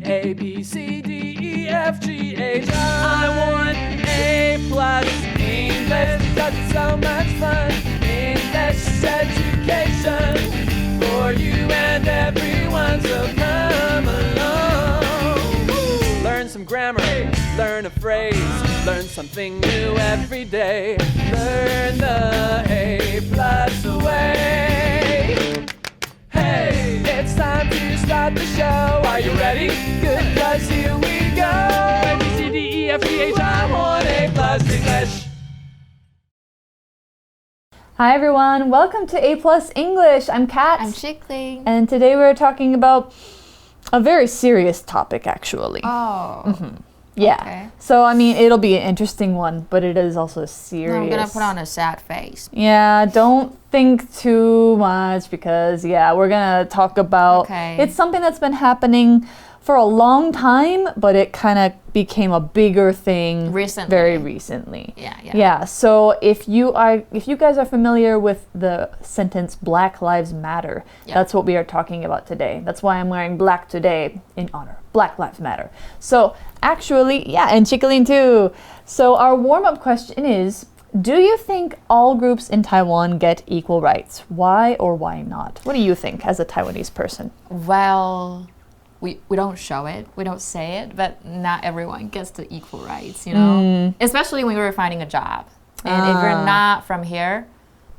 A, B, C, D, E, F, G, H, I want A+ English because it's so much fun. English education for you and everyone, so come along. Learn some grammar, learn a phrase, learn something new every day. Learn the A+ way. Hey, it's time to start the show. Are you ready? Good, 'cause here we go. A, B, C, D, E, F, G, H, I want A+ English. Hi everyone, welcome to A+ English. I'm Kat. I'm Chickling. And today we're talking about a very serious topic actually. Oh. Yeah. Okay. So I mean, it'll be an interesting one, but it is also serious. No, I'm gonna put on a sad face. Yeah, don't think too much because we're gonna talk about it's something that's been happening for a long time, but it kind of became a bigger thing very recently. Yeah. So if you guys are familiar with the sentence Black Lives Matter, that's what we are talking about today. That's why I'm wearing black today in honor. Black Lives Matter. So actually, and Chickling too. So our warm-up question is, do you think all groups in Taiwan get equal rights? Why or why not? What do you think as a Taiwanese person? Well, we don't show it, we don't say it, but not everyone gets the equal rights, you know? Especially when you're finding a job. And if you're not from here,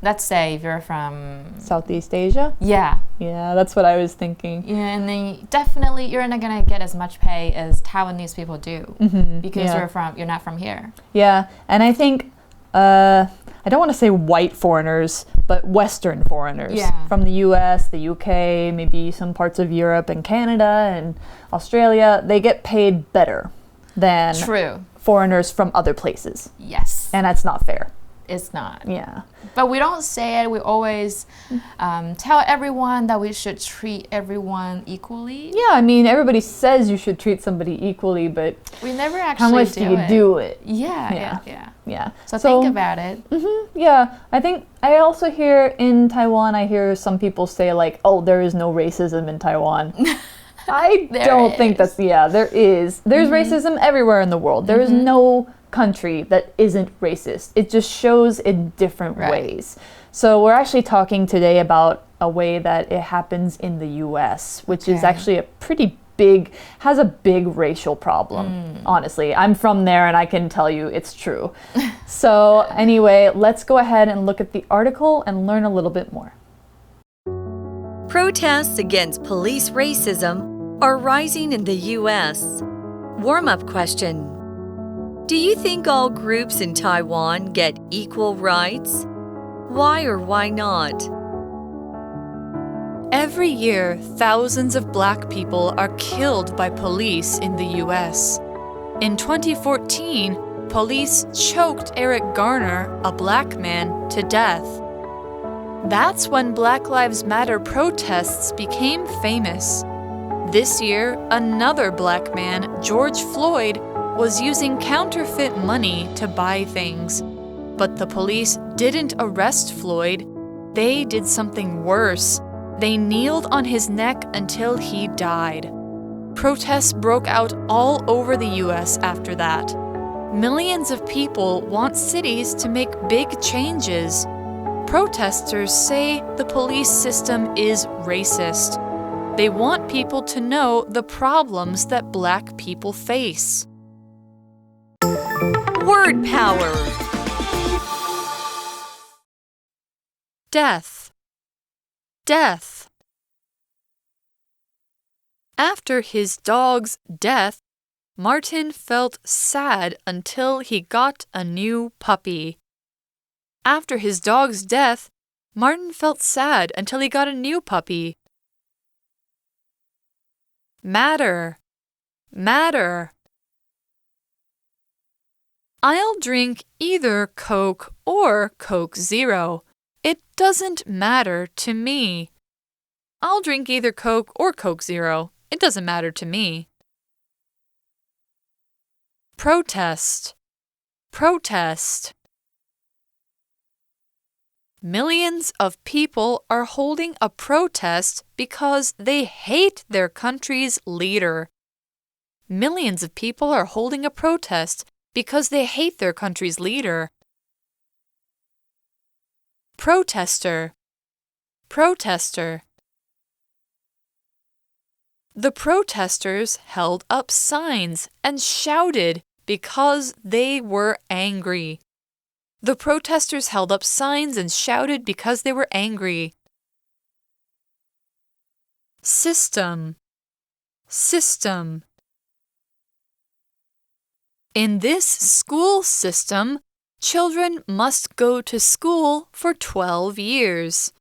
let's say if you're from Southeast Asia? Yeah, that's what I was thinking. Yeah, and then definitely you're not gonna get as much pay as Taiwanese people do because you're not from here. Yeah, and I think I don't want to say white foreigners, but Western foreigners from the US, the UK, maybe some parts of Europe and Canada and Australia, they get paid better than foreigners from other places. Yes. And that's not fair. It's not. Yeah. But we don't say it. We always tell everyone that we should treat everyone equally. Yeah, I mean, everybody says you should treat somebody equally, but we never actually how much do you do it? Yeah. So think about it. Yeah, I think I also hear in Taiwan, I hear some people say like, oh, there is no racism in Taiwan. I don't think that's, there is. There's racism everywhere in the world. There is no country that isn't racist. It just shows in different ways. So we're actually talking today about a way that it happens in the US, which is actually has a big racial problem. Honestly, I'm from there and I can tell you it's true. So anyway, let's go ahead and look at the article and learn a little bit more. Protests against police racism are rising in the US. Warm-up question. Do you think all groups in Taiwan get equal rights? Why or why not? Every year, thousands of black people are killed by police in the US. In 2014, police choked Eric Garner, a black man, to death. That's when Black Lives Matter protests became famous. This year, another black man, George Floyd, was using counterfeit money to buy things. But the police didn't arrest Floyd. They did something worse. They kneeled on his neck until he died. Protests broke out all over the US after that. Millions of people want cities to make big changes. Protesters say the police system is racist. They want people to know the problems that black people face. Word power. Death. Death. After his dog's death, Martin felt sad until he got a new puppy. After his dog's death, Martin felt sad until he got a new puppy. Matter. Matter. I'll drink either Coke or Coke Zero. It doesn't matter to me. I'll drink either Coke or Coke Zero. It doesn't matter to me. Protest. Protest. Millions of people are holding a protest because they hate their country's leader. millions of people are holding a protest because they hate their country's leader. Protester. Protester. The protesters held up signs and shouted because they were angry. The protesters held up signs and shouted because they were angry. System. System. In this school system, children must go to school for 12 years.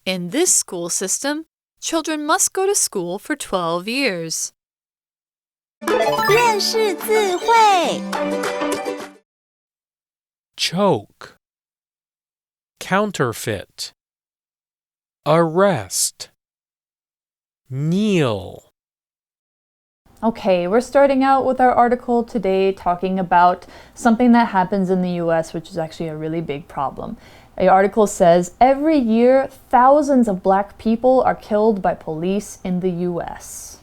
In this school system, children must go to school for 12 years. 认识字汇 Choke. Counterfeit. Arrest. Kneel. Okay, we're starting out with our article today talking about something that happens in the US, which is actually a really big problem. The article says, every year, thousands of black people are killed by police in the US.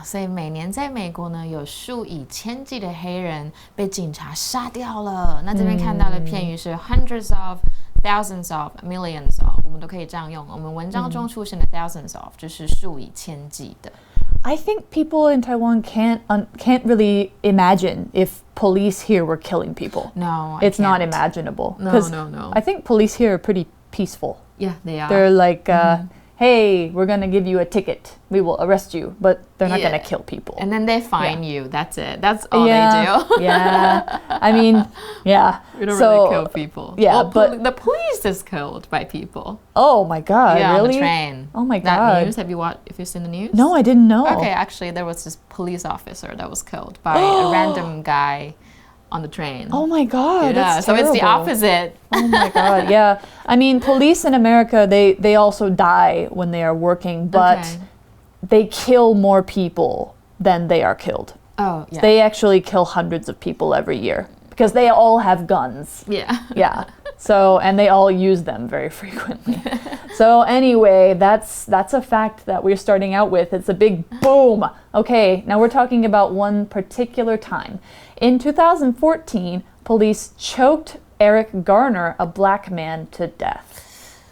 所以每年在美国呢，有数以千计的黑人被警察杀掉了。那这边看到的片语是 hundreds of, thousands of, millions of， 我们都可以这样用。我们文章中出现的 thousands of 就是数以千计的。I think people in Taiwan can't really imagine if police here were killing people. No, it's not imaginable. No. I think police here are pretty peaceful. Yeah, they are. They're like, hey, we're gonna give you a ticket. We will arrest you, but they're not gonna kill people. And then they fine you. That's it. That's all they do. Yeah. I mean, yeah. We don't really kill people. Yeah, well, but the police is killed by people. Oh my God! Yeah, really? on the train. Oh my That God! news? Have you seen the news? No, I didn't know. Okay, actually, there was this police officer that was killed by a random guy on the train. Oh my God! Yeah, that's so it's the terrible. opposite. Oh my God! Yeah, I mean, police in America they also die when they are working, but they kill more people than they are killed. Oh, yeah. They actually kill hundreds of people every year because they all have guns. Yeah. Yeah. So, and they all use them very frequently. So anyway, that's a fact that we're starting out with. It's a big boom. Okay, now we're talking about one particular time. In 2014, police choked Eric Garner, a black man, to death.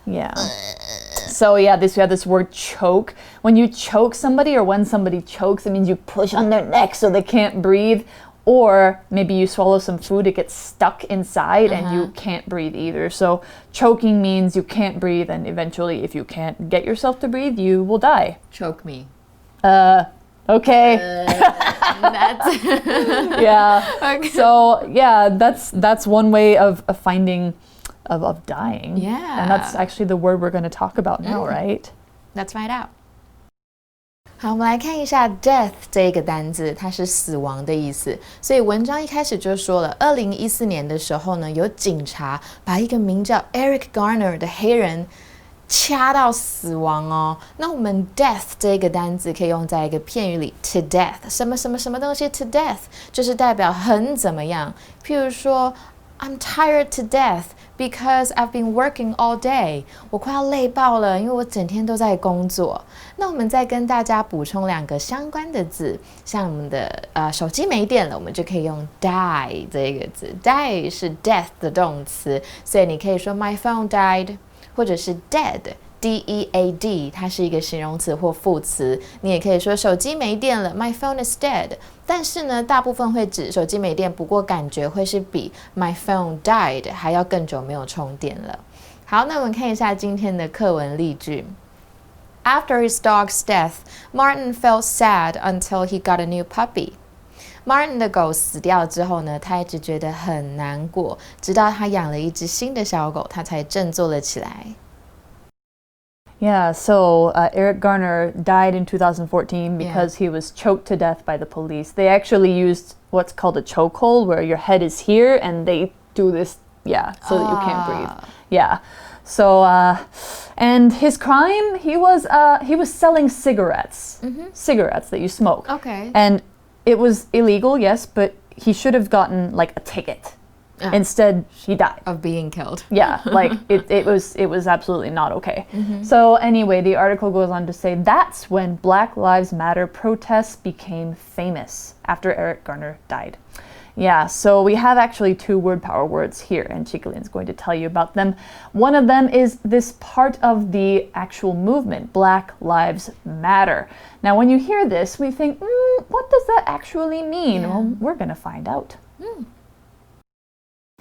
Yeah. So yeah, we have this word choke. When you choke somebody or when somebody chokes, it means you push on their neck so they can't breathe. Or maybe you swallow some food, it gets stuck inside and you can't breathe either. So choking means you can't breathe, and eventually if you can't get yourself to breathe, you will die. Choke me. Okay. That's Yeah. Okay. So yeah, that's one way of finding of dying. Yeah. And that's actually the word we're going to talk about now, right? Let's find out. 好，我们来看一下 death 这个单字，它是死亡的意思。所以文章一开始就说了，2014年的时候呢，有警察把一个名叫 Eric Garner 的黑人掐到死亡哦。那我们 death 这个单字可以用在一个片语里 to death， 什么什么什么东西 to death， 就是代表很怎么样。譬如说 I'm tired to death because I've been working all day. 我快要累爆了，因为我整天都在工作。那我们再跟大家补充2个相关的字，像我们的手机没电了，我们就可以用 die 这个字。die 是 death 的动词，所以你可以说 My phone died， 或者是 dead。D-E-A-D， 它是一个形容词或副词，你也可以说手机没电了 ，My phone is dead。但是呢，大部分会指手机没电，不过感觉会是比 My phone died 还要更久没有充电了。好，那我们看一下今天的课文例句。After his dog's death, Martin felt sad until he got a new puppy. Martin 的狗死掉之后呢，他一直觉得很难过，直到他养了一只新的小狗，他才振作了起来。Yeah, so Eric Garner died in 2014 because he was choked to death by the police. They actually used what's called a chokehold, where your head is here and they do this, so that you can't breathe. Yeah. So, and his crime, he was selling cigarettes, cigarettes that you smoke. Okay. And it was illegal, yes, but he should have gotten like a ticket. Instead, he died. Of being killed. Yeah, like it was absolutely not okay. So anyway, the article goes on to say that's when Black Lives Matter protests became famous after Eric Garner died. Yeah, so we have actually 2 word power words here, and Chickalien's going to tell you about them. One of them is this part of the actual movement, Black Lives Matter. Now, when you hear this, we think, what does that actually mean? Yeah. Well, we're going to find out.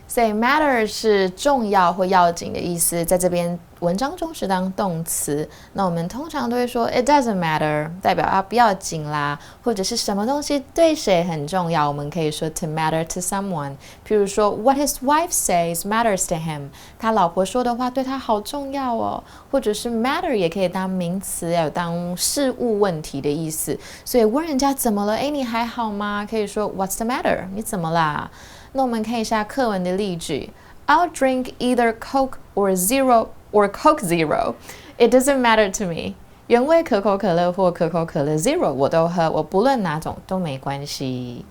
所以 matter 是重要或要紧的意思，在这边文章中是当动词。那我们通常都会说 it doesn't matter， 代表不要紧啦，或者是什么东西对谁很重要，我们可以说 to matter to someone。譬如说 what his wife says matters to him， 他老婆说的话对他好重要哦。或者是 matter 也可以当名词，有当事物问题的意思。所以问人家怎么了？诶，你还好吗？可以说 what's the matter？ 你怎么啦？那我们看一下课文的例句 I'll drink either Coke or Coke Zero. It doesn't matter to me. 原味可口可乐或可口可乐 Zero 我都喝，我不论哪种都没关系。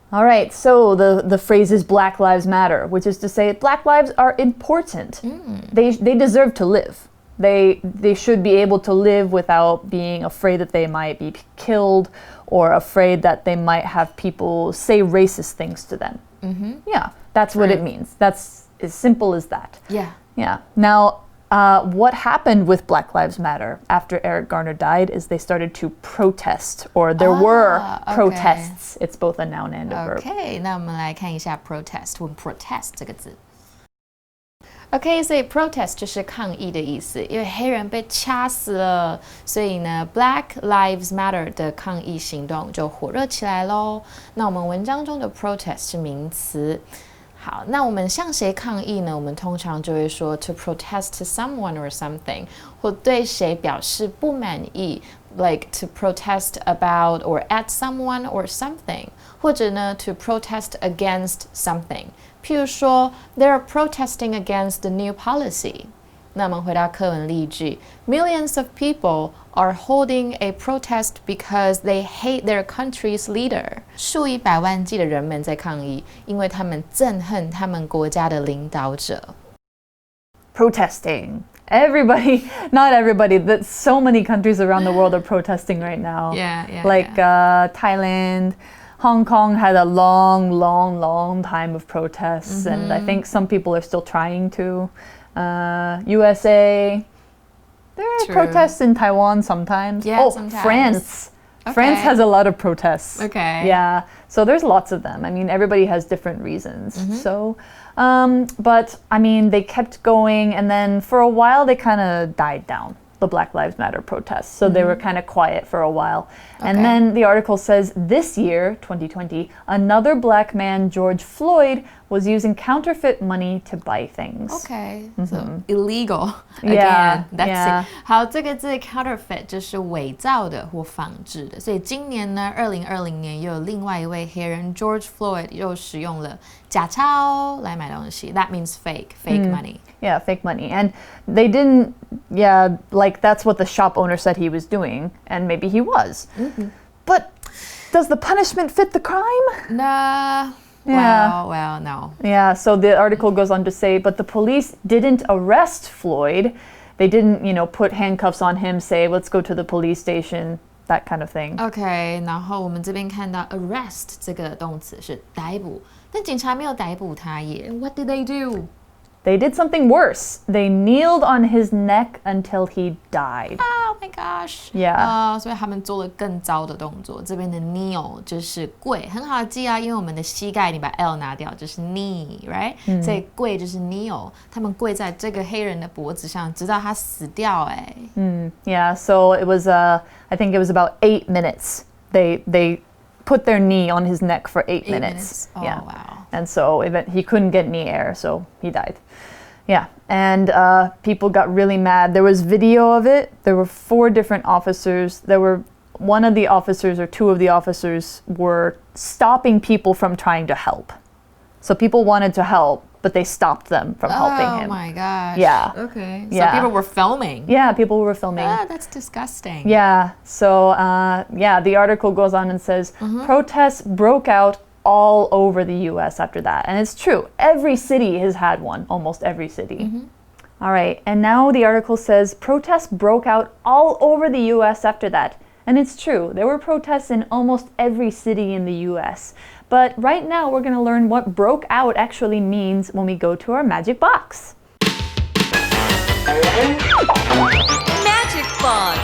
All right, so the phrase is Black Lives Matter, which is to say Black lives are important. They deserve to live. They should be able to live without being afraid that they might be killed or afraid that they might have people say racist things to them. Yeah, that's what it means. That's as simple as that. Yeah. Yeah. Now, what happened with Black Lives Matter after Eric Garner died is they started to protest, or there were protests. It's both a noun and a verb. Okay, 那我们来看一下 protest 问 protest 这个字。OK， 所以 protest 就是抗议的意思，因为黑人被掐死了，所以呢 Black Lives Matter 的抗议行动就火热起来咯。那我们文章中的 protest 是名词。好，那我们向谁抗议呢？我们通常就会说 to protest to someone or something， 或对谁表示不满意 like to protest about or at someone or something， 或者呢 to protest against something。譬如说 they're protesting against the new policy。那我们回到课文例句 Millions of people are holding a protest because they hate their country's leader。 数以百万计的人们在抗议，因为他们憎恨他们国家的领导者。 Protesting. Everybody, not everybody, but so many countries around the world are protesting right now. Yeah. Like Thailand, Hong Kong had a long time of protests, and I think some people are still trying to. USA, there are protests in Taiwan sometimes. Yeah, sometimes. France. Okay. France has a lot of protests. Okay. Yeah, so there's lots of them. I mean, everybody has different reasons. So, but I mean, they kept going, and then for a while they kind of died down, the Black Lives Matter protests. So they were kind of quiet for a while. And then the article says this year, 2020, another black man, George Floyd, was using counterfeit money to buy things. Okay, so illegal again. That's it. 好，这个字 counterfeit 就是伪造的或仿制的。所以今年呢，2020年又有另外一位黑人 George Floyd 又使用了假钞来买东西。That means fake money. Yeah, fake money. And they didn't, like that's what the shop owner said he was doing, and maybe he was. But does the punishment fit the crime? Nah. Yeah. Well, no. Yeah, so the article goes on to say, but the police didn't arrest Floyd. They didn't, put handcuffs on him, say, let's go to the police station, that kind of thing. OK， 然后我们这边看到 arrest 这个动词是逮捕，但警察没有逮捕他耶。What did they do? They did something worse. They kneeled on his neck until he died. Oh my gosh. Yeah. 所以他们做了更糟的动作。这边的 kneel 就是跪，很好记啊，因为我们的膝盖你把 L 拿掉就是 knee，right？所以跪就是 kneel。他们跪在这个黑人的脖子上，直到他死掉。Yeah, so it was, I think it was about 8 minutes. They put their knee on his neck for 8 minutes. Oh, yeah. Wow. And so he couldn't get any air, so he died. Yeah, and people got really mad. There was video of it. There were 4 different officers. One of the officers or 2 of the officers were stopping people from trying to help. So people wanted to help, but they stopped them from helping him. Oh my gosh. Yeah. Okay. So Yeah. people were filming. Yeah, people were filming. That's disgusting. Yeah, so the article goes on and says, protests broke out all over the US after that. And it's true. Every city has had one, almost every city. All right, and now the article says protests broke out all over the US after that. And it's true. There were protests in almost every city in the US. But right now we're going to learn what broke out actually means when we go to our magic box. Magic Box.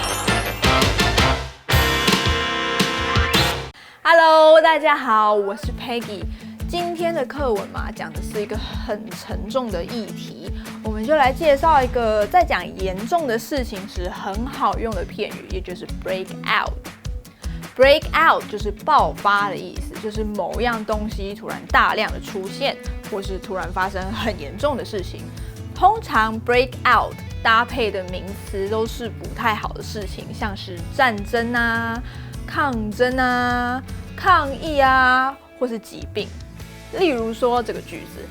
Hello， 大家好，我是 Peggy。今天的课文嘛，讲的是一个很沉重的议题，我们就来介绍一个在讲严重的事情时很好用的片语，也就是 break out。break out 就是爆发的意思，就是某样东西突然大量的出现，或是突然发生很严重的事情。通常 break out 搭配的名词都是不太好的事情，像是战争啊、抗争啊、抗议啊，或是疾病。例如说这个句子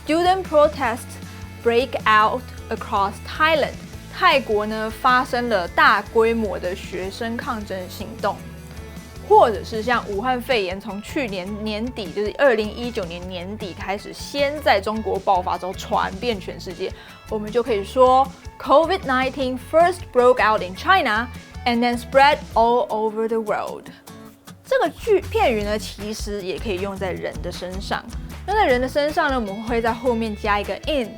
，Student protests break out across Thailand。泰国呢发生了大规模的学生抗争行动，或者是像武汉肺炎从去年年底，就是2019年年底开始，先在中国爆发之后传遍全世界，我们就可以说 COVID-19 first broke out in China and then spread all over the world。这个片语呢，其实也可以用在人的身上。用在人的身上呢，我们会在后面加一个 in，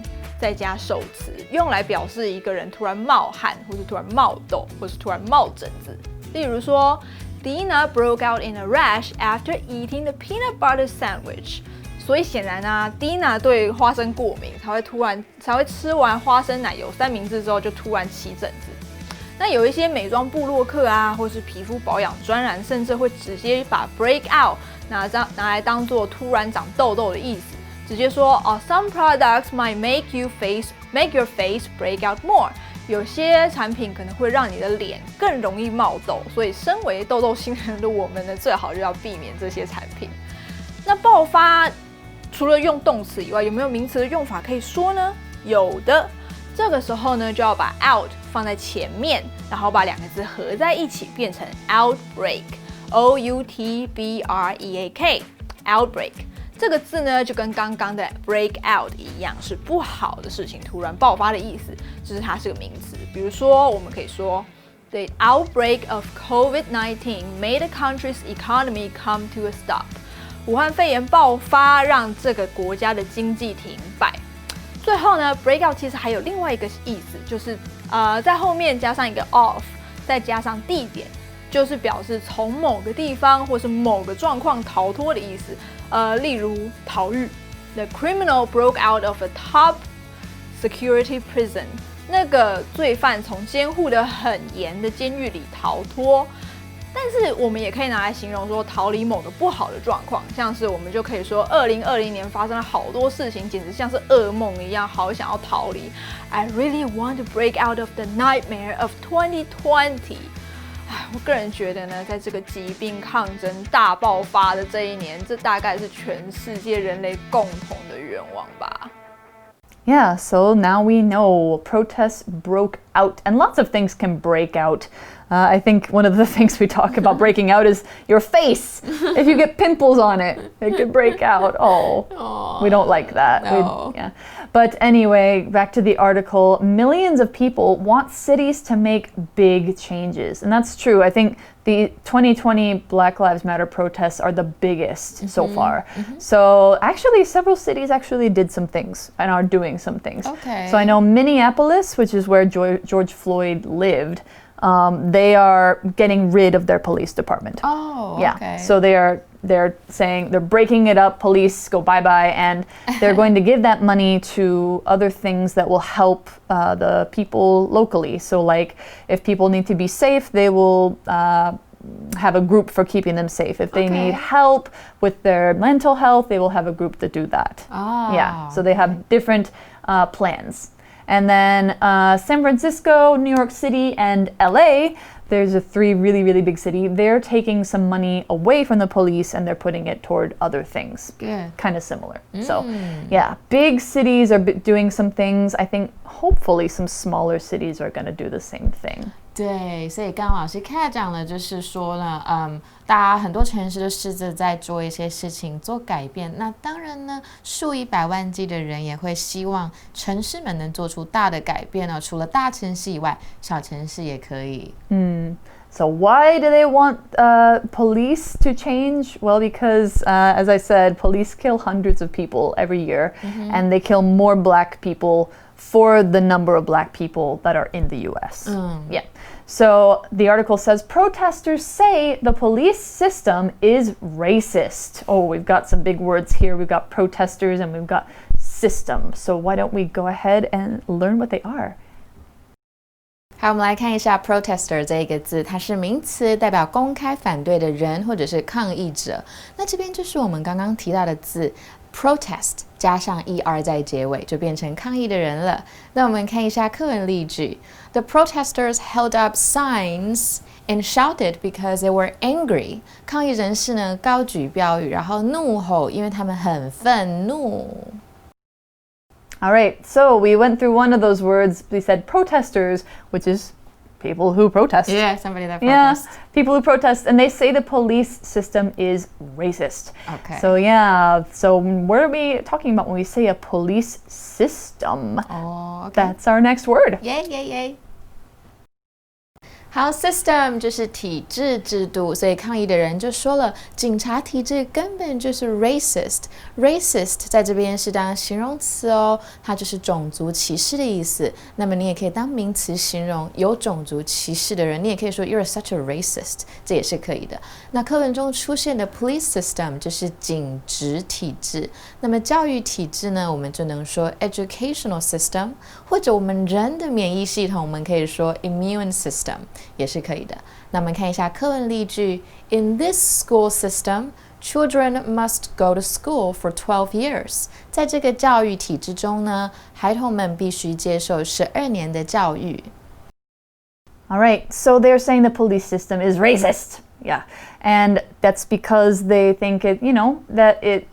再加受词，用来表示一个人突然冒汗，或是突然冒痘，或是突然冒疹子。例如说 ，Dina broke out in a rash after eating the peanut butter sandwich。所以显然啊 ，Dina 对花生过敏，才会吃完花生奶油三明治之后就突然起疹子。那有一些美妆部落客啊，或是皮肤保养专栏，甚至会直接把 break out 拿来当做突然长痘痘的意思，直接说哦 ，some products might make your face break out more。有些产品可能会让你的脸更容易冒痘，所以身为痘痘新人的我们呢，最好就要避免这些产品。那爆发除了用动词以外，有没有名词的用法可以说呢？有的。这个时候呢，就要把 out 放在前面，然后把两个字合在一起，变成 outbreak。outbreak。这个字呢，就跟刚刚的 break out 一样，是不好的事情突然爆发的意思，只是它是个名词。比如说，我们可以说 The outbreak of COVID-19 made the country's economy come to a stop。武汉肺炎爆发，让这个国家的经济停摆。最后呢 ，break out 其实还有另外一个意思，就是在后面加上一个 of， 再加上地点，就是表示从某个地方或是某个状况逃脱的意思。例如逃狱 ，The criminal broke out of a top security prison。那个罪犯从监护的很严的监狱里逃脱。但是我们也可以拿来形容说逃离某个不好的状况，像是我们就可以说2020年发生了好多事情，简直像是噩梦一样，好想要逃离。I really want to break out of the nightmare of 2020。我个人觉得呢，在这个疾病抗争大爆发的这一年，这大概是全世界人类共同的愿望吧。Yeah, so now we know protests broke out, and lots of things can break out. I think one of the things we talk about breaking out is your face. If you get pimples on it, it could break out. Oh, we don't like that. No. Yeah. But anyway, back to the article. Millions of people want cities to make big changes. And that's true. I think the 2020 Black Lives Matter protests are the biggest so far. So actually, several cities actually did some things and are doing some things. Okay. So I know Minneapolis, which is where George Floyd lived, they are getting rid of their police department. Oh, yeah. Okay. So they're saying they're breaking it up. Police go bye-bye, and they're going to give that money to other things that will help the people locally. So like if people need to be safe, they will have a group for keeping them safe. If they need help with their mental health, they will have a group to do that. Yeah. So they have different plans. And then San Francisco, New York City, and LA, there's a three really, really big city. They're taking some money away from the police and they're putting it toward other things. Good. Kind of similar. So, yeah, big cities are doing some things. I think hopefully some smaller cities are going to do the same thing. 对，所以刚刚老师开讲了，就是说呢，大家很多城市都试着在做一些事情，做改变。那当然呢，数以百万计的人也会希望城市们能做出大的改变哦。除了大城市以外，小城市也可以。So why do they want police to change? Well, because, as I said, police kill hundreds of people every year, and they kill more black people for the number of black people that are in the U.S. Yeah. So the article says, protesters say the police system is racist. Oh, we've got some big words here. We've got protesters and we've got system. So why don't we go ahead and learn what they are?好，我们来看一下 protester 这一个字，它是名词，代表公开反对的人或者是抗议者。那这边就是我们刚刚提到的字 protest 加上 er 在结尾，就变成抗议的人了。那我们看一下课文例句 ：The protesters held up signs and shouted because they were angry。抗议人士呢高举标语，然后怒吼，因为他们很愤怒。All right, so we went through one of those words. We said protesters, which is people who protest. Yeah, somebody that protests. Yeah, people who protest, and they say the police system is racist. Okay. So yeah, so what are we talking about when we say a police system? Oh, okay. That's our next word. Yay, yay, yay. 好 ，system 就是体制制度，所以抗议的人就说了，警察体制根本就是 racist。racist 在这边是当形容词哦，它就是种族歧视的意思。那么你也可以当名词形容有种族歧视的人，你也可以说 you're such a racist， 这也是可以的。那课文中出现的 police system 就是警职体制。那么教育体制呢，我们就能说 educational system， 或者我们人的免疫系统，我们可以说 immune system。也是可以的。那我们看一下课文例句 ：In this school system, children must go to school for 12 years。在这个教育体制中呢，孩童们必须接受12年的教育。All right, so they're saying the police system is racist. Yeah, and that's because they think that it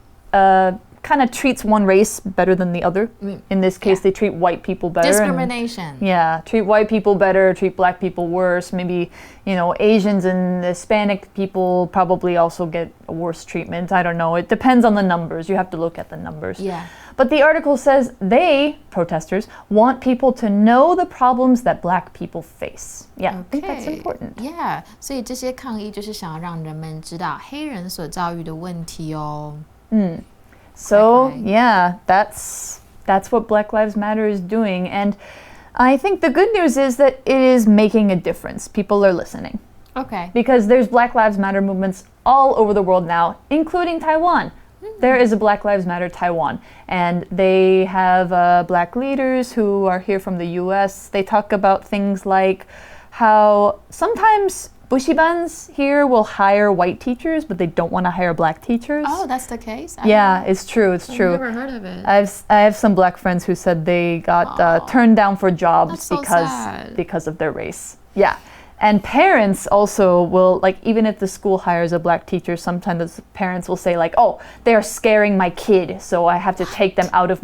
kind of treats one race better than the other. In this case, they treat white people better. Discrimination. Treat white people better, treat black people worse. Maybe, Asians and Hispanic people probably also get worse treatment. I don't know. It depends on the numbers. You have to look at the numbers. Yeah. But the article says they, protesters, want people to know the problems that black people face. Yeah, I think that's important. Yeah. 所以这些抗议就是想要让人们知道黑人所遭遇的问题哦。So yeah, that's what Black Lives Matter is doing, and I think the good news is that it is making a difference. People are listening. Okay. Because there's Black Lives Matter movements all over the world now, including Taiwan. There is a Black Lives Matter Taiwan, and they have black leaders who are here from the US. They talk about things like how sometimes Bushibans here will hire white teachers, but they don't want to hire black teachers. Oh, that's the case? Yeah, it's true. It's true. I've never heard of it. I have some black friends who said they got turned down for jobs sad. because of their race. Yeah. And parents also will, even if the school hires a black teacher, sometimes the parents will say oh, they're scaring my kid, so I have to take them out of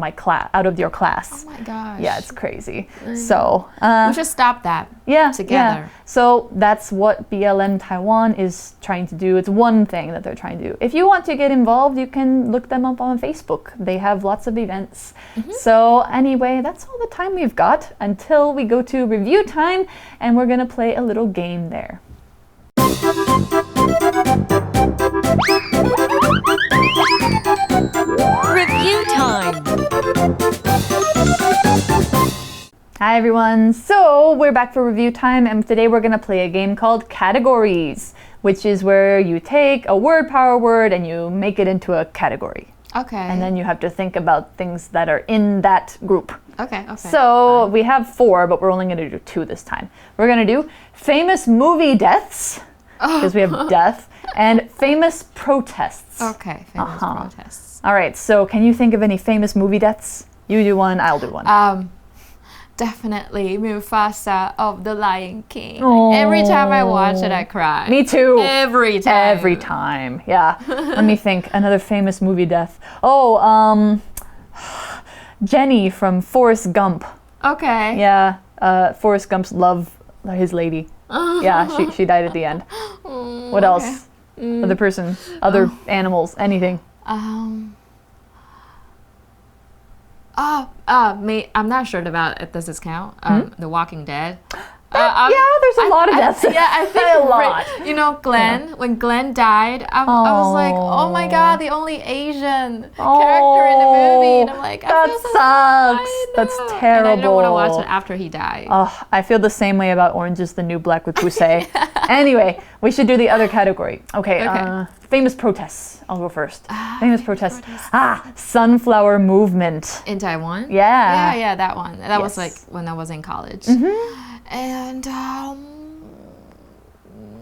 your class. Oh my gosh. Yeah, it's crazy. So we should stop that. Together. Yeah. So that's what BLM Taiwan is trying to do. It's one thing that they're trying to do. If you want to get involved, you can look them up on Facebook. They have lots of events. So anyway, that's all the time we've got until we go to review time, and we're going to play a little game there. Review time. Hi everyone, so we're back for review time, and today we're going to play a game called Categories, which is where you take a word, power word, and you make it into a category. Okay. And then you have to think about things that are in that group. Okay. So we have 4, but we're only going to do 2 this time. We're going to do famous movie deaths, because we have death, and famous protests. Okay, famous protests. All right, so can you think of any famous movie deaths? You do one, I'll do one. Definitely Mufasa of The Lion King. Every time I watch it, I cry. Me too. Every time. Every time, yeah. Let me think. Another famous movie death. Jenny from Forrest Gump. Okay. Yeah, Forrest Gump's love his lady. Yeah, she died at the end. What else? Other person, other animals, anything. I'm not sure about does this count? The Walking Dead. Yeah, there's a lot of deaths. Yeah, I think a lot. You know, Glenn, when Glenn died, I was like, oh my God, the only Asian character in the movie. And I'm like, that sucks. That's terrible. And I didn't want to watch it after he died. Oh, I feel the same way about Orange is the New Black with Poussey. Anyway, we should do the other category. Okay. Famous protests. I'll go first. Famous protests. Sunflower movement. In Taiwan? Yeah. Yeah, that one. That was like when I was in college. And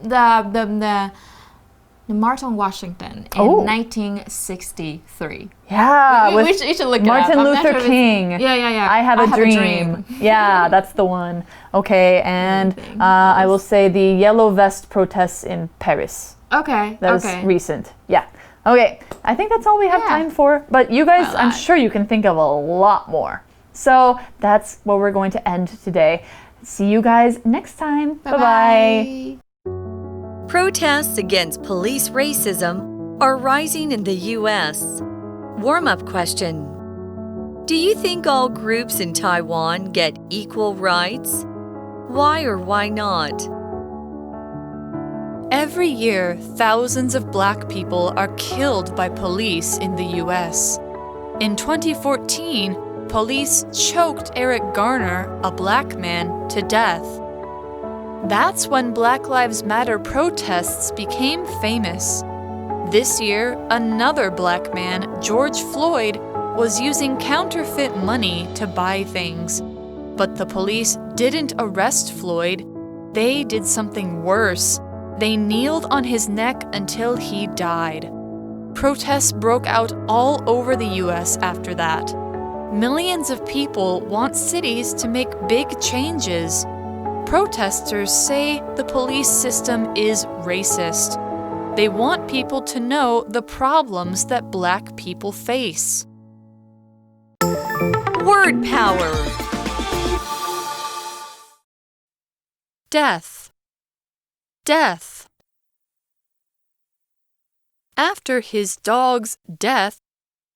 the Martin Washington in 1963. Yeah, we should look it up. Martin Luther King. Yeah. I have a dream. Yeah, that's the one. Okay, and I will say the yellow vest protests in Paris. Okay. That was recent. Yeah. Okay, I think that's all we have time for. But you guys, I'm sure you can think of a lot more. So that's where we're going to end today. See you guys next time. Bye-bye. Protests against police racism are rising in the U.S. Warm-up question. Do you think all groups in Taiwan get equal rights? Why or why not? Every year, thousands of black people are killed by police in the U.S. In 2014, police choked Eric Garner, a black man, to death. That's when Black Lives Matter protests became famous. This year, another black man, George Floyd, was using counterfeit money to buy things. But the police didn't arrest Floyd. They did something worse. They kneeled on his neck until he died. Protests broke out all over the U.S. after that. Millions of people want cities to make big changes. Protesters say the police system is racist. They want people to know the problems that black people face. Word power. Death. Death. After his dog's death,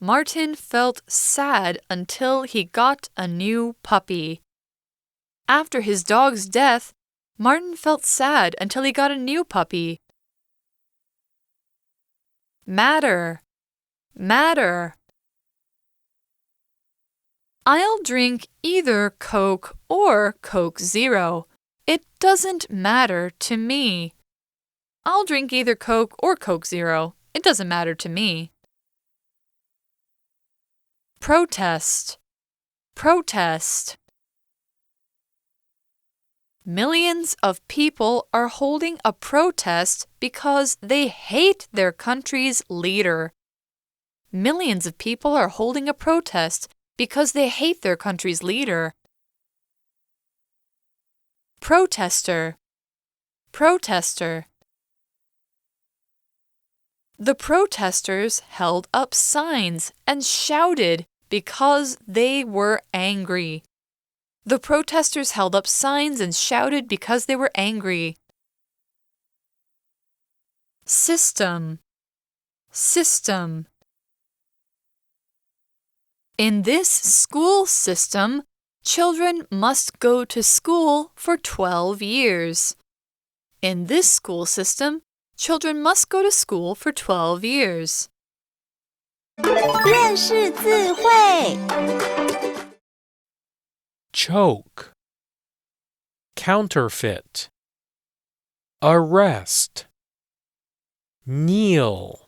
Martin felt sad until he got a new puppy. After his dog's death, Martin felt sad until he got a new puppy. Matter. Matter. I'll drink either Coke or Coke Zero. It doesn't matter to me. I'll drink either Coke or Coke Zero. It doesn't matter to me. Protest. Protest. Millions of people are holding a protest because they hate their country's leader. Millions of people are holding a protest because they hate their country's leader. Protester. Protester. The protesters held up signs and shouted because they were angry. The protesters held up signs and shouted because they were angry. System. System. In this school system, children must go to school for 12 years. In this school system, children must go to school for 12 years. 认识字汇 Choke, counterfeit, arrest, kneel.